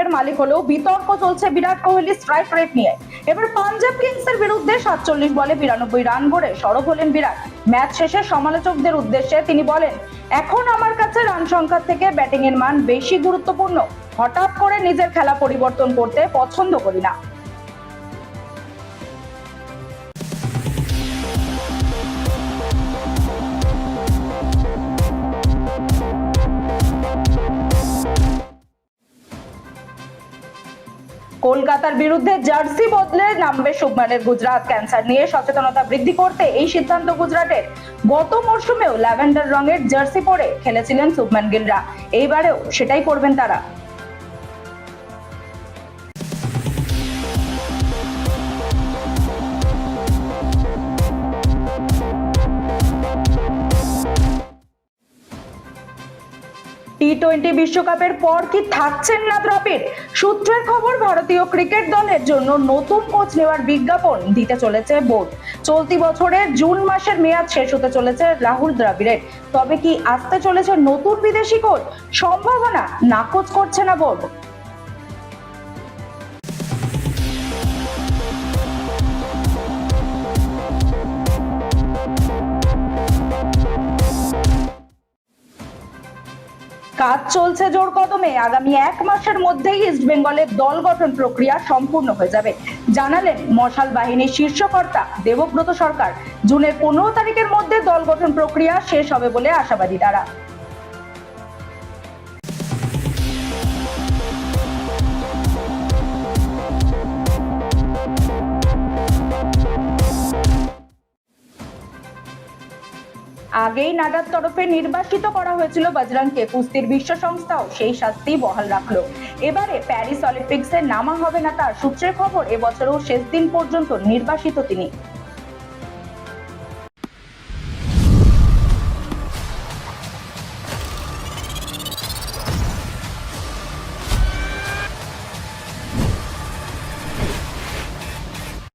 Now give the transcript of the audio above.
বিশ্বকাপের মালিক হলেও বিতর্ক চলছে বিরাট কোহলি স্ট্রাইক রেট নিয়ে। এবার পাঞ্জাব কিংসের বিরুদ্ধে 47 বলে 92 রান করে সরব হলেন বিরাট। ম্যাচ শেষে সমালোচকদের উদ্দেশ্যে তিনি বলেন, এখন আমার কাছে রান সংখ্যার থেকে ব্যাটিং এর মান বেশি গুরুত্বপূর্ণ। হঠাৎ করে নিজের খেলা পরিবর্তন করতে পছন্দ করি না। কলকাতার বিরুদ্ধে জার্সি বদলে নামবে শুভমানের গুজরাট। ক্যান্সার নিয়ে সচেতনতা বৃদ্ধি করতে এই সিদ্ধান্ত গুজরাটের। গত মরশুমেও ল্যাভেন্ডার রঙের জার্সি পরে খেলেছিলেন শুভমান গিলরা, এইবারেও সেটাই করবেন তারা। টি-20 বিশ্বকাপের পর কি থাকছেন না দ্রবিড়? সূত্রের খবর, ভারতীয় ক্রিকেট দলের জন্য নতুন কোচ নেওয়ার বিজ্ঞাপন দিতে চলেছে বোর্ড। চলতি বছরের জুন মাসের মেয়াদ শেষ হতে চলেছে রাহুল দ্রাবিড়ের। তবে কি আসতে চলেছে নতুন বিদেশি কোচ? সম্ভাবনা নাকচ করছে না বোর্ড। কাজ চলছে জোর কদমে। আগামী 1 মাসের মধ্যেই ইস্ট বেঙ্গলের দল গঠন প্রক্রিয়া সম্পূর্ণ হয়ে যাবে, জানালেন মশাল বাহিনীর শীর্ষকর্তা দেবব্রত সরকার। জুনের 15 তারিখের মধ্যে দল গঠন প্রক্রিয়া শেষ হবে বলে আশাবাদী তারা। আগেই নাডার তরফে নির্বাসিত করা হয়েছিল বজরংকে। কুস্তির বিশ্ব সংস্থাও সেই শাস্তি বহাল রাখলো। এবারে প্যারিস অলিম্পিক্সে নামা হবে না তার। সূত্রের খবর, এবছরও শেষ দিন পর্যন্ত নির্বাসিত তিনি।